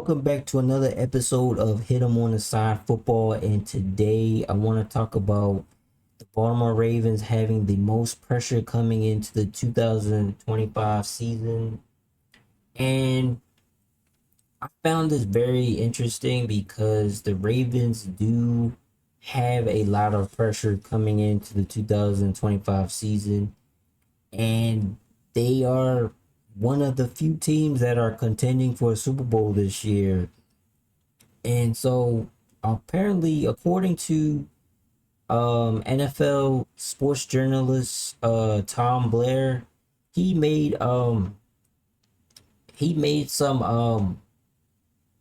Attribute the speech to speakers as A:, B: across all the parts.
A: Welcome back to another episode of Hit 'em on the Side Football. And today I want to talk about the Baltimore Ravens having the most pressure coming into the 2025 season. And I found this very interesting because the Ravens do have a lot of pressure coming into the 2025 season. And they are one of the few teams that are contending for a Super Bowl this year. And so apparently, according to NFL sports journalist Tom Blair, he made um he made some um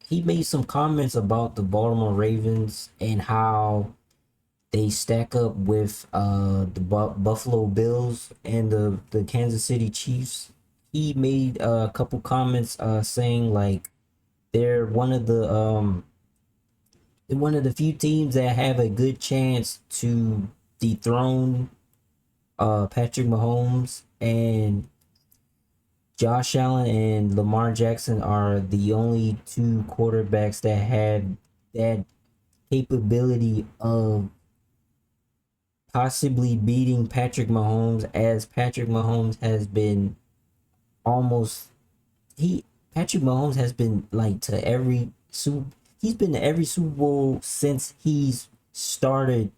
A: he made some comments about the Baltimore Ravens and how they stack up with the Buffalo Bills and the Kansas City Chiefs. He made a couple comments saying like they're one of the few teams that have a good chance to dethrone Patrick Mahomes, and Josh Allen and Lamar Jackson are the only two quarterbacks that have that capability of possibly beating Patrick Mahomes, as Patrick Mahomes has been almost he Patrick Mahomes has been like to every super he's been to every Super Bowl playing since he started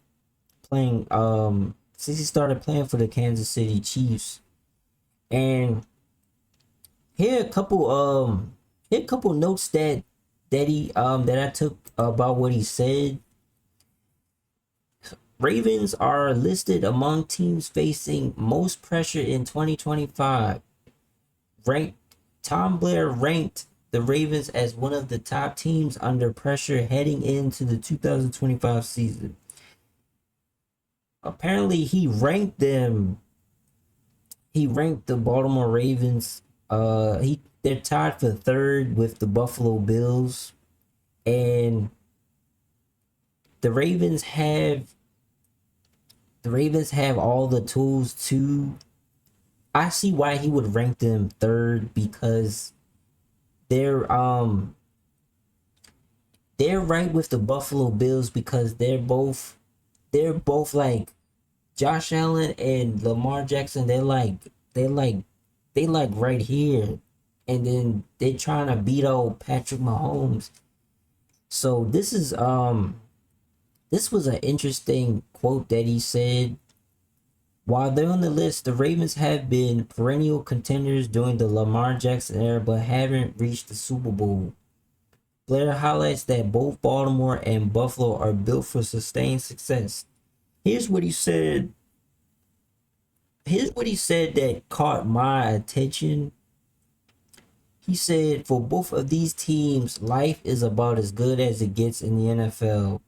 A: playing for the Kansas City Chiefs. And here are a couple notes that I took about what he said. Ravens are listed among teams facing most pressure in 2025. Ranked Tom Blair ranked the Ravens as one of the top teams under pressure heading into the 2025 season. Apparently, he ranked the Baltimore Ravens. They're tied for third with the Buffalo Bills, and the Ravens have all the tools to. I see why he would rank them third, because they're right with the Buffalo Bills, because they're both like Josh Allen and Lamar Jackson. They like right here, and then they're trying to beat out Patrick Mahomes. So this was an interesting quote that he said. While they're on the list, the Ravens have been perennial contenders during the Lamar Jackson era, but haven't reached the Super Bowl. Blair highlights that both Baltimore and Buffalo are built for sustained success. Here's what he said. That caught my attention. He said, for both of these teams, life is about as good as it gets in the NFL.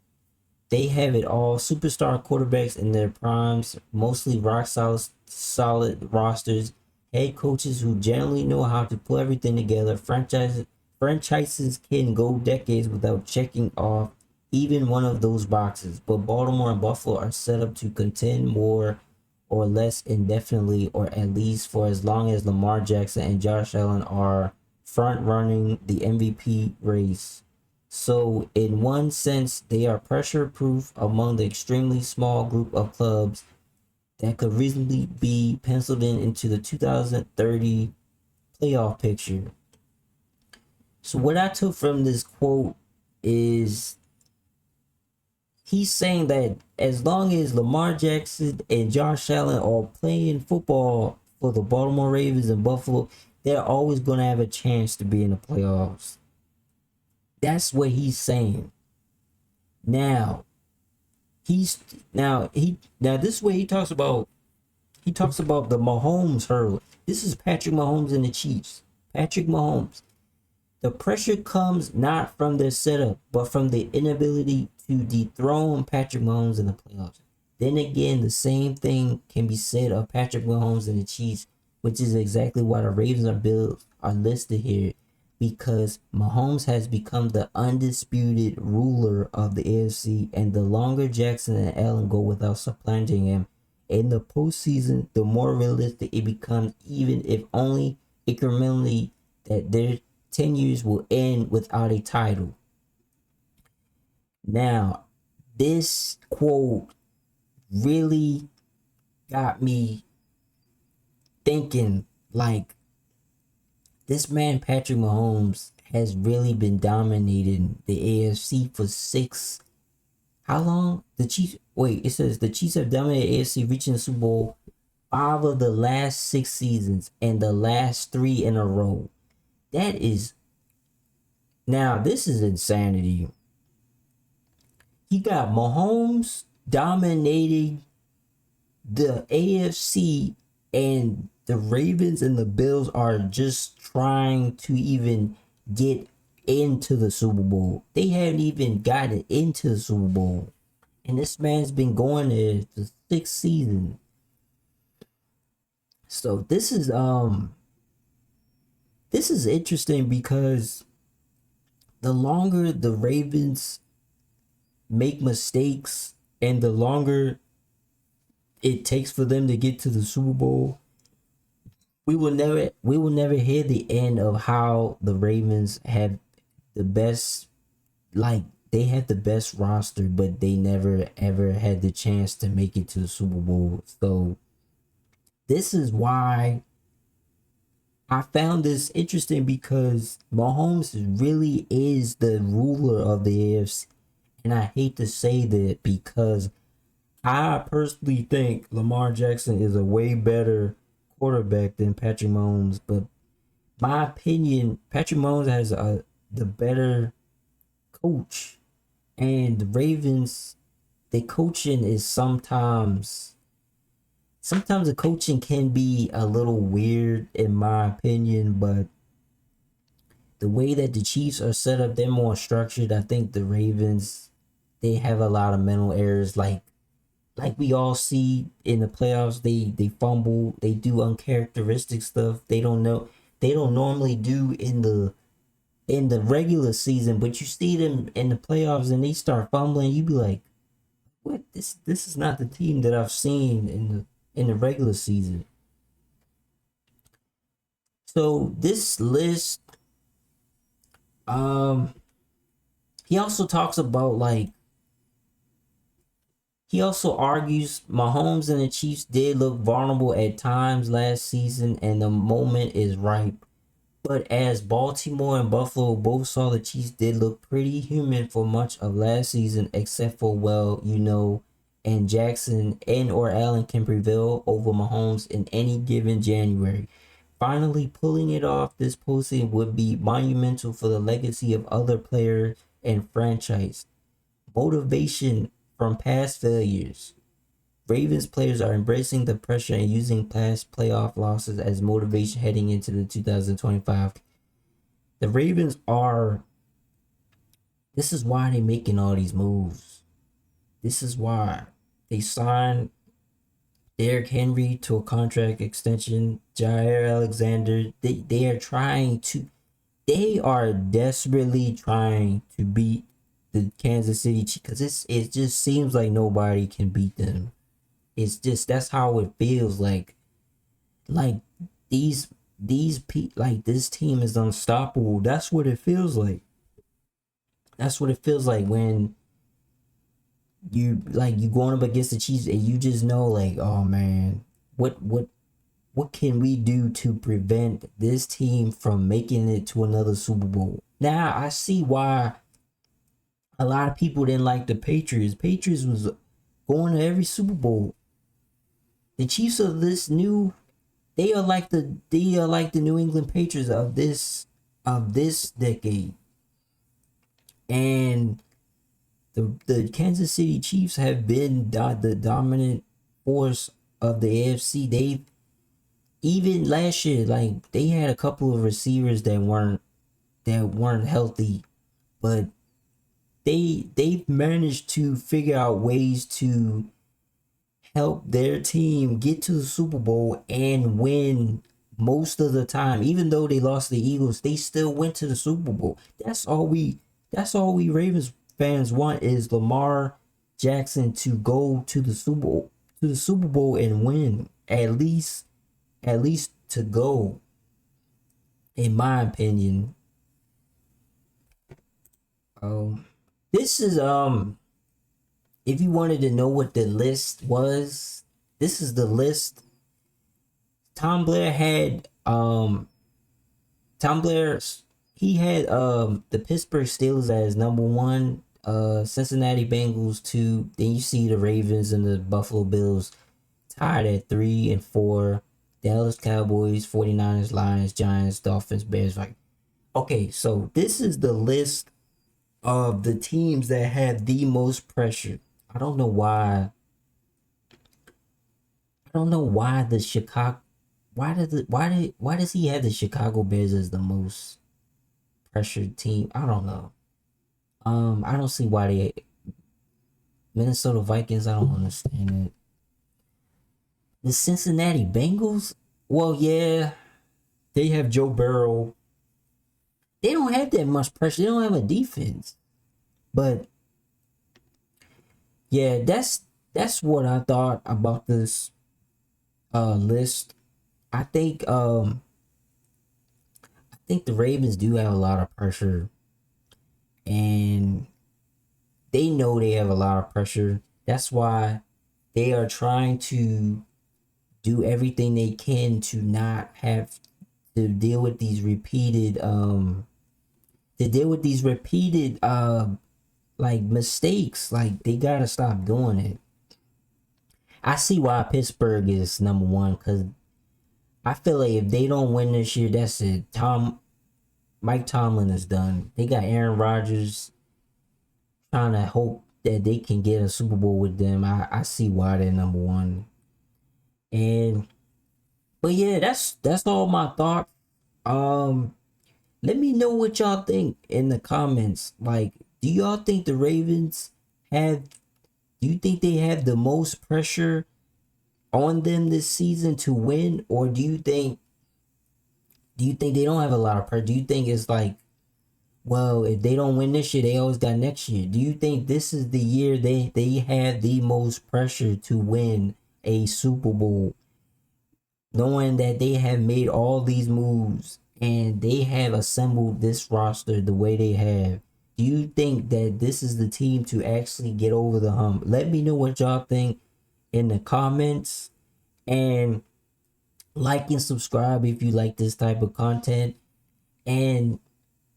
A: They have it all: superstar quarterbacks in their primes, mostly rock solid rosters, head coaches who generally know how to pull everything together. Franchises can go decades without checking off even one of those boxes, but Baltimore and Buffalo are set up to contend more or less indefinitely, or at least for as long as Lamar Jackson and Josh Allen are front running the MVP race. So, in one sense, they are pressure proof among the extremely small group of clubs that could reasonably be penciled into the 2030 playoff picture. So, what I took from this quote is he's saying that as long as Lamar Jackson and Josh Allen are playing football for the Baltimore Ravens and Buffalo, they're always going to have a chance to be in the playoffs. That's what he's saying. Now this is what he talks about. He talks about the Mahomes hurdle. This is Patrick Mahomes and the Chiefs. Patrick Mahomes. The pressure comes not from their setup, but from the inability to dethrone Patrick Mahomes in the playoffs. Then again, the same thing can be said of Patrick Mahomes and the Chiefs, which is exactly why the Ravens are listed here. Because Mahomes has become the undisputed ruler of the AFC, and the longer Jackson and Allen go without supplanting him in the postseason, the more realistic it becomes, even if only incrementally, that their tenures will end without a title. Now, this quote really got me thinking, like, this man Patrick Mahomes has really been dominating the AFC for how long? It says the Chiefs have dominated AFC, reaching the Super Bowl 5 of the last 6 seasons and the last 3 in a row. This is insanity. He got Mahomes dominating the AFC, and the Ravens and the Bills are just trying to even get into the Super Bowl. They haven't even gotten into the Super Bowl. And this man's been going there for 6 seasons. So this is interesting because the longer the Ravens make mistakes and the longer it takes for them to get to the Super Bowl, we will never hear the end of how the Ravens have the best, like, they have the best roster, but they never ever had the chance to make it to the Super Bowl. So this is why I found this interesting, because Mahomes really is the ruler of the AFC. And I hate to say that, because I personally think Lamar Jackson is a way better quarterback than Patrick Mahomes. But my opinion, Patrick Mahomes has the better coach. And the Ravens, the coaching is sometimes the coaching can be a little weird in my opinion, but the way that the Chiefs are set up, they're more structured. I think the Ravens, they have a lot of mental errors, like we all see in the playoffs. They fumble, they do uncharacteristic stuff they don't normally do in the regular season, but you see them in the playoffs and they start fumbling. You be like, what? This is not the team that I've seen in the regular season. So this list, he also talks about, like, he also argues Mahomes and the Chiefs did look vulnerable at times last season, and the moment is ripe. But as Baltimore and Buffalo both saw, the Chiefs did look pretty human for much of last season, except for, and Jackson and or Allen can prevail over Mahomes in any given January. Finally, pulling it off this postseason would be monumental for the legacy of other players and franchise. Motivation from past failures. Ravens players are embracing the pressure and using past playoff losses as motivation heading into the 2025. The Ravens are, this is why they're making all these moves. This is why they signed Derrick Henry to a contract extension, Jair Alexander. They are desperately trying to beat the Kansas City Chiefs, because it just seems like nobody can beat them. It's just, that's how it feels like this team is unstoppable. That's what it feels like. That's what it feels like when you going up against the Chiefs and you just know, like, oh man, what can we do to prevent this team from making it to another Super Bowl? Now I see why a lot of people didn't like the Patriots. Patriots was going to every Super Bowl. The Chiefs of they are like the New England Patriots of this decade. And the Kansas City Chiefs have been the dominant force of the AFC. They, even last year, like, they had a couple of receivers that weren't healthy, but they've managed to figure out ways to help their team get to the Super Bowl and win most of the time. Even though they lost the Eagles, they still went to the Super Bowl. That's all we Ravens fans want, is Lamar Jackson to go to the Super Bowl and win, at least to go, in my opinion. This is if you wanted to know what the list was, this is the list. Tom Blair had Tom Blair he had the Pittsburgh Steelers as number one, Cincinnati Bengals two, then you see the Ravens and the Buffalo Bills tied at 3 and 4, Dallas Cowboys, 49ers, Lions, Giants, Dolphins, Bears. Like, okay, so this is the list of the teams that have the most pressure. I don't know why. I don't know why the Chicago. Why does he have the Chicago Bears as the most pressured team? I don't know. I don't see why they Minnesota Vikings. I don't understand it. The Cincinnati Bengals. Well, yeah, they have Joe Burrow. They don't have that much pressure. They don't have a defense. But yeah, that's what I thought about this list. I think the Ravens do have a lot of pressure, and they know they have a lot of pressure. That's why they are trying to do everything they can to not have to deal with these repeated like mistakes. Like, they gotta stop doing it. I see why Pittsburgh is number one, because I feel like if they don't win this year, that's it. Mike Tomlin is done. They got Aaron Rodgers, trying to hope that they can get a Super Bowl with them. I see why they're number one. And but yeah, that's all my thought. Let me know what y'all think in the comments. Like, do y'all think the Ravens have do you think they have the most pressure on them this season to win, or do you think they don't have a lot of pressure? Do you think it's like, well, if they don't win this year, they always got next year? Do you think this is the year they have the most pressure to win a Super Bowl, knowing that they have made all these moves and they have assembled this roster the way they have? Do you think that this is the team to actually get over the hump? Let me know what y'all think in the comments, and like and subscribe if you like this type of content. And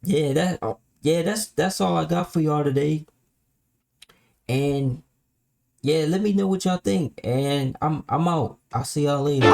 A: yeah, that's all I got for y'all today. And yeah, let me know what y'all think. And I'm out. I'll see y'all later.